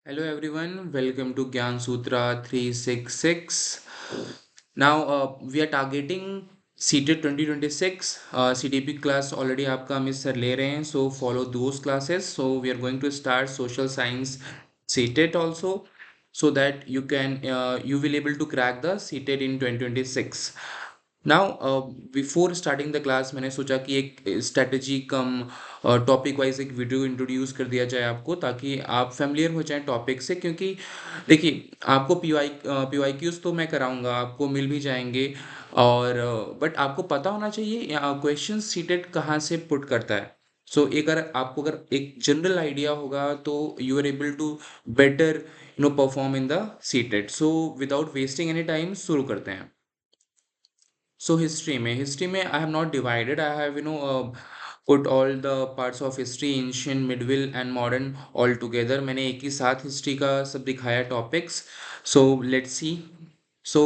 Hello everyone, welcome to Gyan Sutra 366. Now we are targeting CTET 2026. CTP class already आपका हम इस sir ले रहे हैं, so follow those classes. So we are going to start social science CTET also, so that you will able to crack the CTET in 2026. Now before starting the class मैंने सोचा कि एक स्ट्रेटजी कम topic wise एक video introduce कर दिया जाए आपको, ताकि आप फेमिलियर हो जाएं टॉपिक से। क्योंकि देखिए, आपको पी वाई क्यूज तो मैं कराऊंगा, आपको मिल भी जाएंगे, और बट आपको पता होना चाहिए क्वेश्चन सीटेड कहाँ से पुट करता है। सो एक अगर आपको अगर एक जनरल आइडिया होगा तो you are able to better perform in the seated. So without wasting any time शुरू करते हैं। So history में I have not divided. I have put all the parts of history, ancient, medieval and modern all together. मैंने एक ही साथ history का सब दिखाया topics. So let's see. So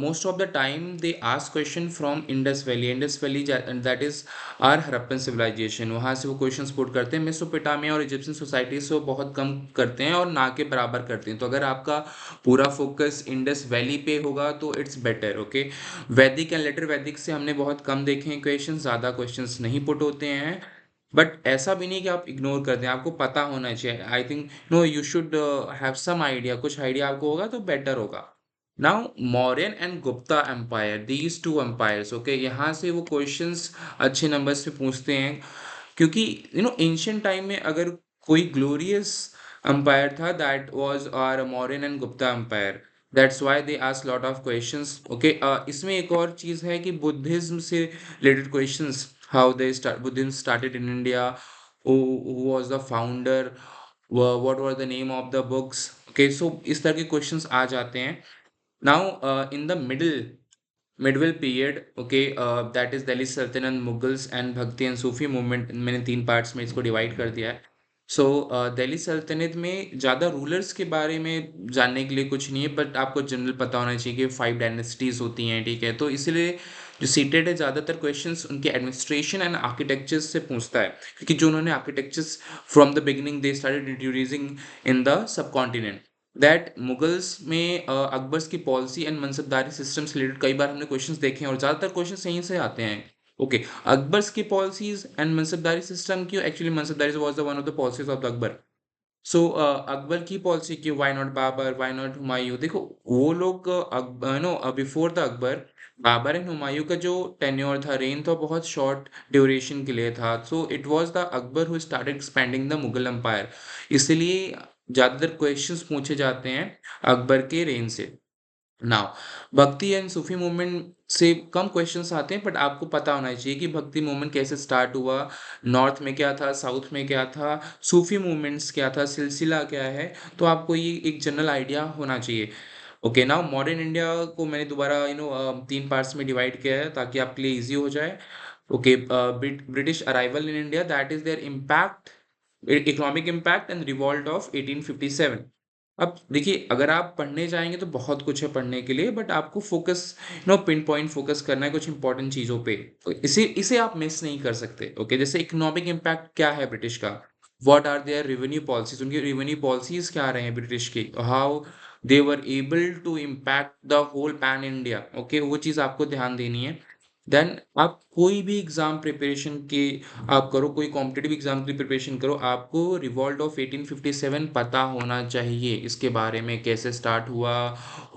most of the time they ask question from Indus Valley. Indus Valley that is our Harappan civilization. वहाँ से वो questions put करते हैं। मेसोपोटामिया और इजिप्शियन सोसाइटी से वो बहुत कम करते हैं और ना के बराबर करते हैं। तो अगर आपका पूरा फोकस इंडस वैली पे होगा तो इट्स बेटर। ओके, वैदिक एंड लेटर वैदिक से हमने बहुत कम देखे हैं क्वेश्चंस, ज़्यादा क्वेश्चंस नहीं पुट होते हैं। बट ऐसा भी नहीं कि आप इग्नोर कर दें, आपको पता होना चाहिए। I think no, you should have some idea, कुछ आइडिया आपको होगा तो बेटर होगा। Now Mauryan and Gupta empire, these two empires, okay, यहाँ से वो क्वेश्चंस अच्छे नंबर से पूछते हैं। क्योंकि एंशियंट टाइम में अगर कोई ग्लोरियस एम्पायर था, that was our Mauryan and Gupta empire. That's why they ask lot of questions. Okay, इसमें एक और चीज है कि बुद्धिज्म से related questions, how they start Buddhism started in India, who was the founder, what were the name of the books। okay, so इस तरह के क्वेश्चंस आ जाते हैं। Now in the middle period, okay, that is Delhi सल्तनत, Mughals and भक्ति and Sufi movement, मैंने तीन parts में इसको डिवाइड कर दिया है। सो दिल्ली सल्तनत में ज़्यादा रूलर्स के बारे में जानने के लिए कुछ नहीं है, बट आपको जनरल पता होना चाहिए कि 5 डायनेस्टीज होती हैं, ठीक है। तो इसीलिए जो सीटेड है, ज़्यादातर क्वेश्चंस उनके एडमिनिस्ट्रेशन एंड आर्किटेक्चर्स से पूछता है, क्योंकि जो उन्होंने architectures from the beginning they started introducing in the sub continent. That Mughals में अकबर्स की पॉलिसी एंड मनसबदारी सिस्टम से रिलेटेड कई बार हमने क्वेश्चंस देखे हैं, और ज़्यादातर क्वेश्चंस यहीं से आते हैं। ओके, अकबर्स की पॉलिसीज एंड मनसबदारी सिस्टम क्यों, actually mansabdari was the one of the policies of the Akbar. So Akbar की पॉलिसी की, why not Babur, why not Humayun. देखो, वो लोग before the Akbar, Babur and Humayun का जो टेन्योर था, रेन था, बहुत शॉर्ट ड्यूरेशन के लिए था। So it was the Akbar who started expanding the Mughal empire. इसलिए ज़्यादातर क्वेश्चंस पूछे जाते हैं अकबर के रेन से। नाउ भक्ति एंड सूफी मूवमेंट से कम क्वेश्चंस आते हैं, बट आपको पता होना चाहिए कि भक्ति मूवमेंट कैसे स्टार्ट हुआ, नॉर्थ में क्या था, साउथ में क्या था, सूफी मूवमेंट्स क्या था, सिलसिला क्या है। तो आपको ये एक जनरल आइडिया होना चाहिए। ओके, नाउ मॉडर्न इंडिया को मैंने दोबारा तीन पार्ट्स में डिवाइड किया है ताकि आपके लिए इजी हो जाए। Okay, British arrival in India, that is there impact, economic impact and revolt of 1857। अब देखिए, अगर आप पढ़ने जाएंगे तो बहुत कुछ है पढ़ने के लिए, बट आपको फोकस पिन पॉइंट फोकस करना है कुछ इंपॉर्टेंट चीज़ों पे। तो इसे इसे आप मिस नहीं कर सकते। ओके, जैसे इकोनॉमिक इम्पैक्ट क्या है ब्रिटिश का, what are their revenue policies, उनकी रेवेन्यू पॉलिसीज क्या रहे हैं ब्रिटिश की, how they were able to impact the whole pan India. Okay, वो चीज़ आपको ध्यान देनी है। देन आप कोई भी एग्जाम प्रिपरेशन की आप करो, कोई कॉम्पिटिटिव एग्जाम की प्रिपरेशन करो, आपको रिवॉल्ट ऑफ 1857 पता होना चाहिए। इसके बारे में कैसे स्टार्ट हुआ,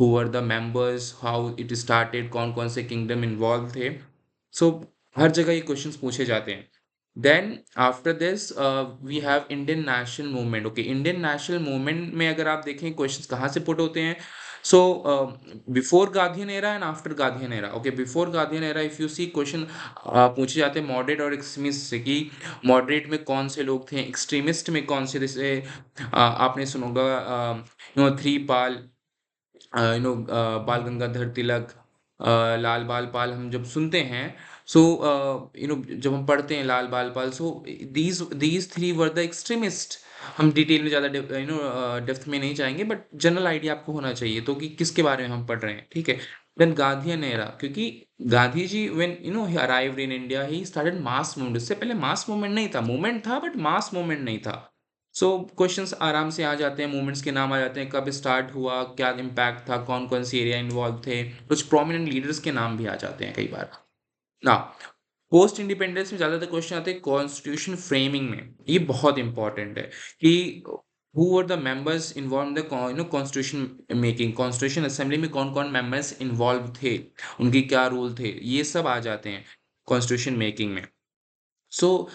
who are the members, how it started, कौन कौन से किंगडम इन्वॉल्व थे। सो हर जगह ये क्वेश्चंस पूछे जाते हैं। Then after this we have Indian national movement. Okay, Indian national movement में अगर आप देखें क्वेश्चंस कहाँ से पुट होते हैं। So before Gandhian era and after Gandhian era. Okay, before Gandhian era if you see question पूछे जाते हैं मॉडरेट और एक्सट्रीमिस्ट से, कि मॉडरेट में कौन से लोग थे, एक्सट्रीमिस्ट में कौन से, जैसे आपने सुना होगा थ्री पाल, बाल गंगाधर तिलक, लाल बाल पाल, हम जब सुनते हैं, सो जब हम पढ़ते हैं Lal Bal Pal, so these three were the extremist. हम डिटेल में ज़्यादा डेप्थ में नहीं जाएंगे, बट जनरल आइडिया आपको होना चाहिए तो कि किसके बारे में हम पढ़ रहे हैं, ठीक है। देन गांधीयन एरा, क्योंकि Gandhi ji when he arrived in India, he started mass movement. उससे पहले मास मूवमेंट नहीं था, मूवमेंट था बट मास मूवमेंट नहीं था। सो क्वेश्चंस आराम से आ जाते हैं, मूवमेंट्स के नाम आ जाते हैं, कब स्टार्ट हुआ, क्या इम्पैक्ट था, कौन-कौन सी एरिया इन्वॉल्व थे, कुछ प्रोमिनेंट लीडर्स के नाम भी आ जाते हैं कई बार। नाउ पोस्ट इंडिपेंडेंस में ज़्यादातर क्वेश्चन आते हैं कॉन्स्टिट्यूशन फ्रेमिंग में। ये बहुत इंपॉर्टेंट है कि who were the members involve in the constitution making, constitution assembly में कौन-कौन मेंबर्स इन्वॉल्व थे, उनके क्या रोल थे, ये सब आ जाते हैं कॉन्स्टिट्यूशन मेकिंग में। So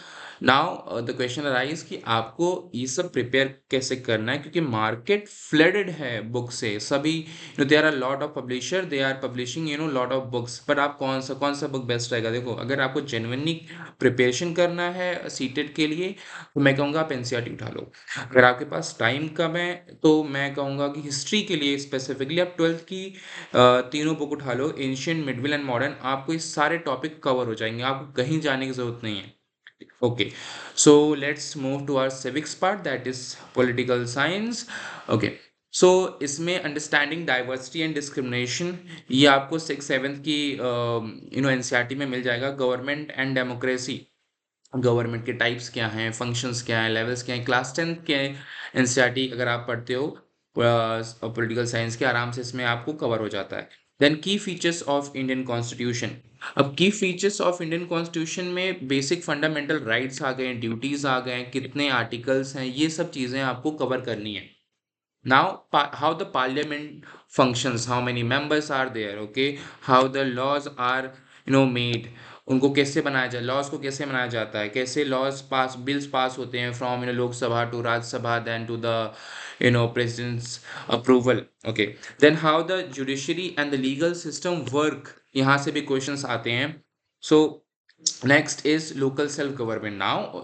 now the question arise कि आपको ये सब प्रिपेयर कैसे करना है, क्योंकि मार्केट फ्लडेड है बुक से। सभी there are lot of publisher, they are publishing lot of books, पर आप कौन सा बुक बेस्ट रहेगा? देखो, अगर आपको जेन्युइनली प्रिपरेशन करना है सीटेट के लिए, तो मैं कहूँगा आप एनसीईआरटी उठा लो। अगर आपके पास टाइम कम है, तो मैं कहूँगा कि हिस्ट्री के लिए स्पेसिफिकली आप ट्वेल्थ की तीनों बुक उठा लो, एंशियंट, मिडल एंड मॉडर्न। आपको ये सारे टॉपिक कवर हो जाएंगे, आपको कहीं जाने की जरूरत नहीं है। Okay, so let's move to our civics part, that is political science. Okay, so इसमें अंडरस्टैंडिंग डाइवर्सिटी एंड डिस्क्रिमिनेशन, ये आपको 6 7 की एनसीईआरटी में मिल जाएगा। गवर्नमेंट एंड डेमोक्रेसी, गवर्नमेंट के टाइप्स क्या हैं, फंक्शंस क्या हैं, लेवल्स क्या हैं, क्लास 10 के एनसीईआरटी अगर आप पढ़ते हो पॉलिटिकल साइंस के, आराम से इसमें आपको कवर हो जाता है। देन की फीचर्स ऑफ इंडियन कॉन्स्टिट्यूशन। अब की फीचर्स ऑफ इंडियन कॉन्स्टिट्यूशन में बेसिक फंडामेंटल राइट्स आ गए, ड्यूटीज आ गए, कितने आर्टिकल्स हैं, ये सब चीज़ें आपको कवर करनी है। Now, how the parliament functions, how many members are there, okay, how the laws are made, उनको कैसे बनाया जाए, लॉज को कैसे बनाया जाता है, कैसे लॉज पास, बिल्स पास होते हैं from Lok Sabha to Rajya Sabha, then to the president's approval. Okay, then how the judiciary and the legal system work, यहाँ से भी क्वेश्चंस आते हैं। So next is local self government. Now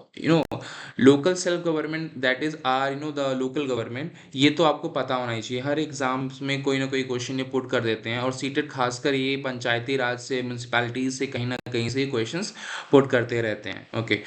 local self government, that is are the local government. ये तो आपको पता होना ही चाहिए, हर एग्जाम्स में कोई ना कोई क्वेश्चन ये पुट कर देते हैं, और सीटेट खासकर ये पंचायती राज से, म्यूनसिपैलिटीज से कहीं ना कहीं से क्वेश्चंस पुट करते रहते हैं। Okay,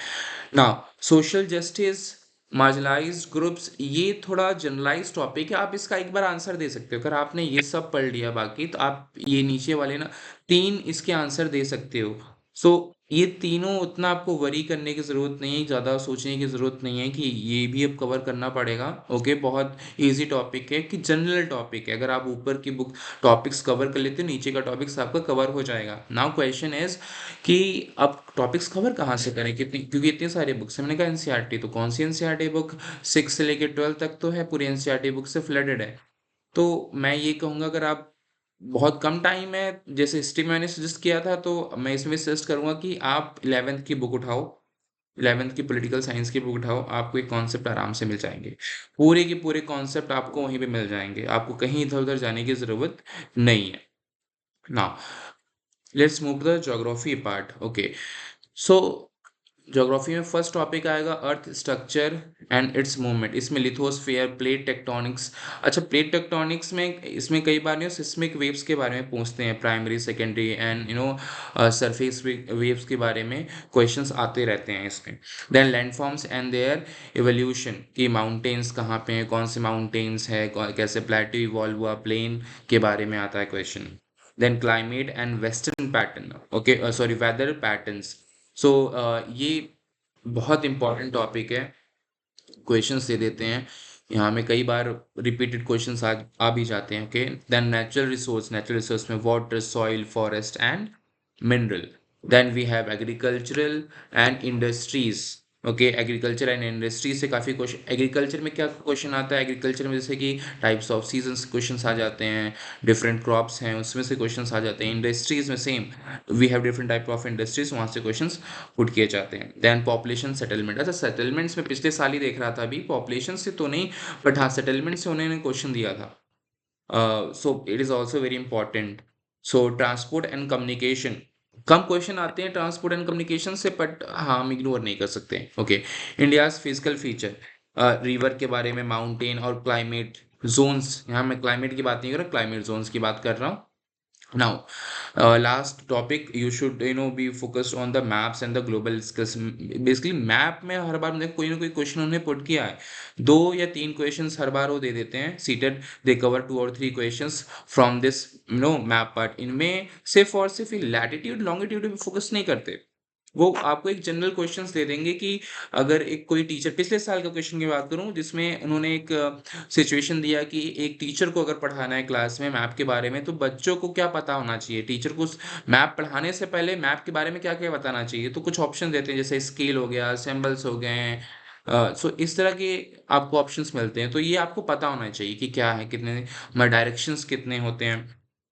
now social justice, marginalised groups, ये थोड़ा जनरलाइज टॉपिक है, आप इसका एक बार आंसर दे सकते हो। अगर आपने ये सब पढ़ लिया बाकी, तो आप ये नीचे वाले ना 3 इसके आंसर दे सकते हो। सो ये तीनों उतना आपको वरी करने की ज़रूरत नहीं है, ज़्यादा सोचने की ज़रूरत नहीं है कि ये भी अब कवर करना पड़ेगा। ओके, बहुत इजी टॉपिक है, कि जनरल टॉपिक है। अगर आप ऊपर की बुक टॉपिक्स कवर कर लेते हो, नीचे का टॉपिक्स आपका कवर हो जाएगा। नाउ क्वेश्चन इज कि अब टॉपिक्स कवर कहाँ से करें, कितनी, क्योंकि इतनी सारी बुक्स हैं। मैंने कहा एनसीईआरटी, तो कौन सी एनसीईआरटी बुक? 6 से लेकर 12 तक तो है, पूरी एनसीईआरटी बुक से फ्लडेड है। तो मैं ये कहूँगा, अगर आप बहुत कम टाइम है, जैसे हिस्ट्री में मैंने सजेस्ट किया था, तो मैं इसमें सजेस्ट करूंगा कि आप 11th की बुक उठाओ, 11th की पॉलिटिकल साइंस की बुक उठाओ, आपको एक कॉन्सेप्ट आराम से मिल जाएंगे। पूरे के पूरे कॉन्सेप्ट आपको वहीं पे मिल जाएंगे, आपको कहीं इधर उधर जाने की ज़रूरत नहीं है। Now let's move to the geography part. Okay, so geography में फर्स्ट टॉपिक आएगा earth structure and its movement. इसमें लिथोस्फीयर, प्लेट टेक्टोनिक्स। अच्छा, प्लेट टेक्टोनिक्स में इसमें कई बार सिस्मिक वेव्स के बारे में पूछते हैं, primary, secondary and surface waves के बारे में क्वेश्चंस आते रहते हैं इसमें। Then landforms and their evolution, कि माउंटेन्स कहाँ पे हैं, कौन से माउंटेन्स है, कैसे प्लेटो इवॉल्व हुआ, प्लेन के बारे में आता है question. Then climate and western pattern, okay, sorry, weather patterns. So ये बहुत इंपॉर्टेंट टॉपिक है, क्वेश्चंस दे देते हैं यहाँ में, कई बार रिपीटेड क्वेश्चंस आ भी जाते हैं। ओके, देन नेचुरल रिसोर्स में water, soil, forest and mineral. Then we have agricultural and industries. Okay, agriculture and industries से काफ़ी क्वेश्चन, एग्रीकल्चर में क्या क्वेश्चन आता है, एग्रीकल्चर में जैसे कि टाइप्स ऑफ सीजन्स क्वेश्चंस आ जाते हैं, डिफरेंट क्रॉप्स हैं उसमें से क्वेश्चंस आ जाते हैं। इंडस्ट्रीज में same, we have different type of industries, वहाँ से क्वेश्चंस पुट किए जाते हैं। Then population settlement. अच्छा, सेटलमेंट्स में पिछले साल ही देख रहा था, अभी पॉपुलेशन से तो नहीं, बट हाँ, सेटलमेंट से उन्होंने क्वेश्चन दिया था। So it is also very important. So transport and communication, come question आते हैं ट्रांसपोर्ट एंड कम्युनिकेशन से, बट हाँ, हम इग्नोर नहीं कर सकते। Okay, India's physical feature, river के बारे में, माउंटेन और क्लाइमेट जोन्स। यहाँ मैं क्लाइमेट की बात नहीं कर रहा, क्लाइमेट जोन्स की बात कर रहा हूँ। Now, last topic, you should be focused on the maps and the global skills. Basically map में हर बार मुझे कोई ना कोई क्वेश्चन उन्होंने पुट किया है, 2 या 3 क्वेश्चंस हर बार वो दे देते हैं। Seated they cover 2 or 3 questions from this map part. इनमें सिर्फ और सिर्फ लैटिट्यूड लॉन्गिट्यूड पे फोकस नहीं करते, वो आपको एक जनरल क्वेश्चंस दे देंगे कि अगर एक कोई टीचर, पिछले साल का क्वेश्चन की बात करूँ जिसमें उन्होंने एक सिचुएशन दिया कि एक टीचर को अगर पढ़ाना है क्लास में मैप के बारे में, तो बच्चों को क्या पता होना चाहिए? टीचर को उस मैप पढ़ाने से पहले मैप के बारे में क्या-क्या बताना चाहिए? तो कुछ ऑप्शन देते हैं, जैसे स्केल हो गया, सिंबल्स हो गए हैं। सो इस तरह के आपको ऑप्शंस मिलते हैं। तो ये आपको पता होना चाहिए कि क्या है, कितने डायरेक्शंस कितने होते हैं,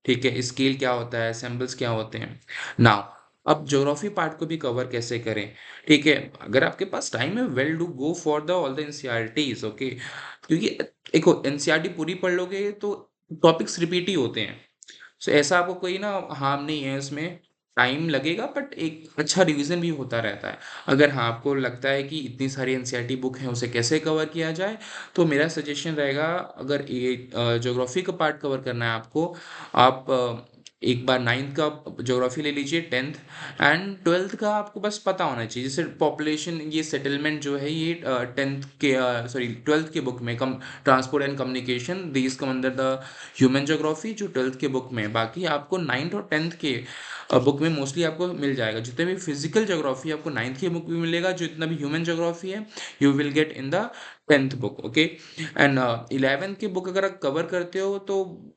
ठीक है? स्केल क्या होता है, सिंबल्स क्या होते हैं। नाउ अब ज्योग्राफी पार्ट को भी कवर कैसे करें, ठीक है? अगर आपके पास टाइम है, well do go for the all the NCERTs, okay? क्योंकि देखो, एनसीईआरटी पूरी पढ़ लोगे तो टॉपिक्स रिपीट ही होते हैं। सो ऐसा आपको कोई ना हार्म नहीं है इसमें, टाइम लगेगा बट एक अच्छा रिवीजन भी होता रहता है। अगर हाँ, आपको लगता है कि इतनी सारी एनसीईआरटी बुक है, उसे कैसे कवर किया जाए, तो मेरा सजेशन रहेगा, अगर ये ज्योग्राफी का पार्ट कवर करना है आपको, आप एक बार 9th का ज्योग्राफी ले लीजिए, 10th एंड 12th का आपको बस पता होना चाहिए। जैसे पॉपुलेशन, ये सेटलमेंट जो है, ये 10th के सॉरी 12th के बुक में, come transport and communication, these come under the human geography, जो 12th के बुक में है। बाकी आपको 9th और 10th के बुक में मोस्टली आपको मिल जाएगा। जितने भी फिजिकल ज्योग्राफी आपको 9th के बुक में मिलेगा, जितना भी ह्यूमन ज्योग्राफी है, you will get in the 10th book, okay? And 11th की बुक अगर आप कवर करते हो तो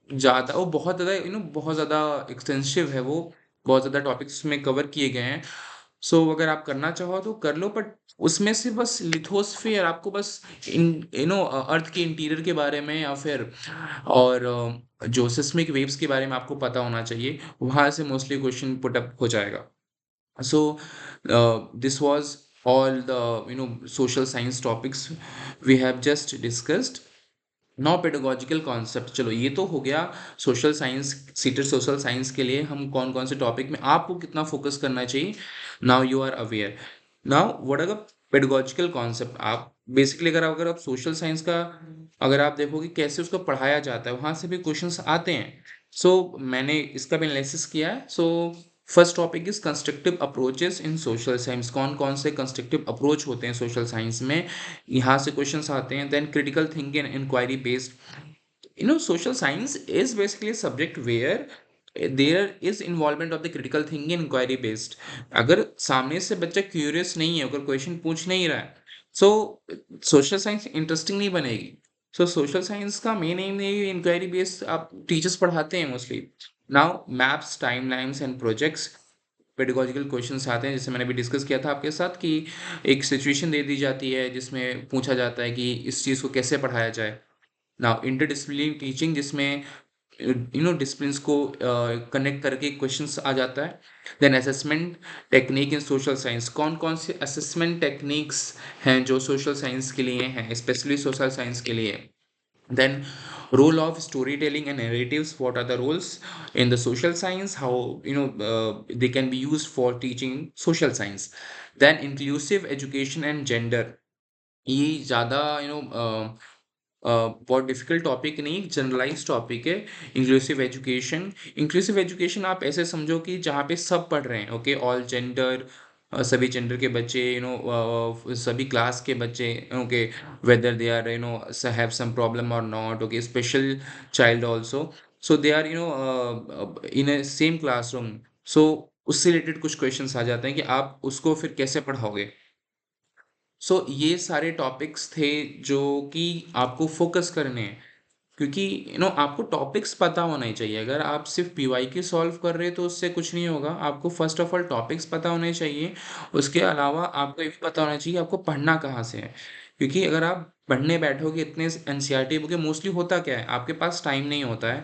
ज़्यादा, वो बहुत ज़्यादा बहुत ज़्यादा एक्सटेंसिव है वो, बहुत ज़्यादा टॉपिक्स में कवर किए गए हैं। सो अगर आप करना चाहो तो कर लो, बट उसमें से बस लिथोस्फीयर आपको बस इन अर्थ के इंटीरियर के बारे में, या फिर और जो सिस्मिक वेव्स के बारे में आपको पता होना चाहिए। वहाँ से मोस्टली क्वेश्चन पुट अप हो जाएगा। So, this was all the social science topics we have just discussed. Now pedagogical concept, चलो ये तो हो गया social science, seated social science के लिए हम कौन कौन से टॉपिक में आपको कितना फोकस करना चाहिए, now you are aware. Now what are the pedagogical concept, आप बेसिकली अगर आप सोशल साइंस का अगर आप देखोगे कैसे उसको पढ़ाया जाता है, वहाँ से भी क्वेश्चंस आते हैं। सो मैंने इसका भी एनालिसिस किया है। So first topic is constructive approaches in social science, कौन कौन से कंस्ट्रक्टिव अप्रोच होते हैं सोशल साइंस में, यहाँ से क्वेश्चंस आते हैं। Then critical thinking and inquiry based, social science is basically a subject where there is involvement of the critical thinking and inquiry based। अगर सामने से बच्चा क्यूरियस नहीं है, अगर क्वेश्चन पूछ नहीं रहा है, सो सोशल साइंस इंटरेस्टिंग नहीं बनेगी। सो सोशल साइंस का मेन एम है इंक्वायरी बेस्ड, आप टीचर्स पढ़ाते हैं mostly. Now maps, timelines and projects, pedagogical questions आते हैं, जैसे मैंने अभी डिस्कस किया था आपके साथ कि एक सिचुएशन दे दी जाती है जिसमें पूछा जाता है कि इस चीज़ को कैसे पढ़ाया जाए। नाउ इंटरडिसिप्लिनरी टीचिंग, जिसमें डिसिप्लिन्स को कनेक्ट करके क्वेश्चंस आ जाता है। Then assessment technique in social science, कौन कौन से असेसमेंट टेक्निक्स हैं जो सोशल साइंस के लिए हैं, स्पेशली सोशल साइंस के लिए। Then role of storytelling and narratives, what are the roles in the social science, how they can be used for teaching social science। Then inclusive education and gender, ये ज़्यादा बहुत difficult topic नहीं, generalise topic है। Inclusive education आप ऐसे समझो कि जहाँ पे सब पढ़ रहे हैं, ओके? ऑल जेंडर, सभी जेंडर के बच्चे, सभी क्लास के बच्चे, okay? Whether they are have some problem और not, okay? Special child also, so they are in a same classroom. So उससे रिलेटेड कुछ क्वेश्चंस आ जाते हैं कि आप उसको फिर कैसे पढ़ाओगे। सो ये सारे टॉपिक्स थे जो कि आपको फोकस करने हैं, क्योंकि आपको टॉपिक्स पता होना ही चाहिए। अगर आप सिर्फ पीवाईक्यू सॉल्व कर रहे हैं तो उससे कुछ नहीं होगा, आपको फर्स्ट ऑफ ऑल टॉपिक्स पता होने चाहिए। उसके अलावा आपको ये भी पता होना चाहिए आपको पढ़ना कहाँ से है, क्योंकि अगर आप पढ़ने बैठोगे इतने एनसीईआरटी बुकें, मोस्टली होता क्या है, आपके पास टाइम नहीं होता है,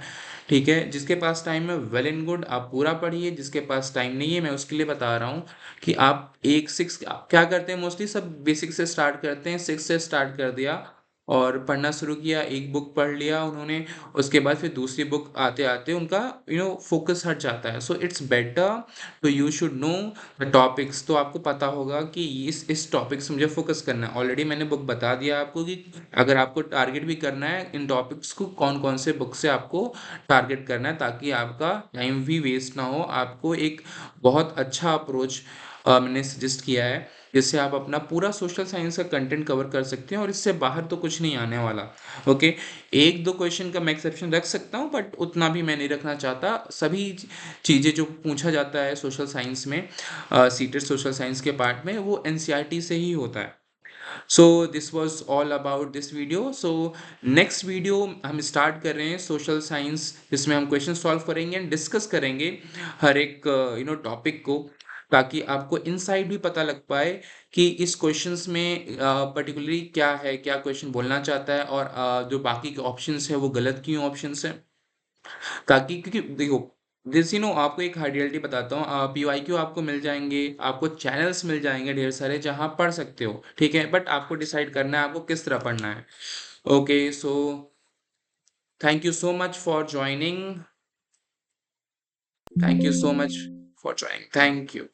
ठीक है? जिसके पास टाइम है, वेल एंड गुड, आप पूरा पढ़िए। जिसके पास टाइम नहीं है, मैं उसके लिए बता रहा हूँ कि आप एक सिक्स क्या करते हैं, मोस्टली सब बेसिक से स्टार्ट करते हैं, सिक्स से स्टार्ट कर दिया और पढ़ना शुरू किया, एक बुक पढ़ लिया उन्होंने, उसके बाद फिर दूसरी बुक आते आते उनका फोकस हट जाता है। सो इट्स बेटर तो you should know the topics, तो आपको पता होगा कि इस टॉपिक से मुझे फोकस करना है। ऑलरेडी मैंने बुक बता दिया आपको कि अगर आपको टारगेट भी करना है इन टॉपिक्स को, कौन कौन से बुक से आपको टारगेट करना है, ताकि आपका टाइम भी वेस्ट ना हो। आपको एक बहुत अच्छा अप्रोच मैंने सजेस्ट किया है। जिससे आप अपना पूरा सोशल साइंस का कंटेंट कवर कर सकते हैं और इससे बाहर तो कुछ नहीं आने वाला। ओके, एक दो क्वेश्चन का मैं एक्सेप्शन रख सकता हूँ, बट उतना भी मैं नहीं रखना चाहता। सभी चीज़ें जो पूछा जाता है सोशल साइंस में, सीटेड सोशल साइंस के पार्ट में, वो एनसीईआरटी से ही होता है। So this was all about this video. So next video हम स्टार्ट कर रहे हैं सोशल साइंस, जिसमें हम क्वेश्चन सॉल्व करेंगे एंड डिस्कस करेंगे हर एक टॉपिक को, ताकि आपको इनसाइट भी पता लग पाए कि इस क्वेश्चंस में पर्टिकुलरली क्या है, क्या क्वेश्चन बोलना चाहता है, और जो बाकी के ऑप्शंस है वो गलत क्यों ऑप्शंस है। ताकि, क्योंकि देखो, दिस आपको एक हार्ड रियलिटी बताता हूँ, पीवाईक्यू आपको मिल जाएंगे, आपको चैनल्स मिल जाएंगे ढेर सारे जहाँ पढ़ सकते हो, ठीक है, बट आपको डिसाइड करना है आपको किस तरह पढ़ना है। Okay, so thank you so much for joining, thank you so much for joining, thank you.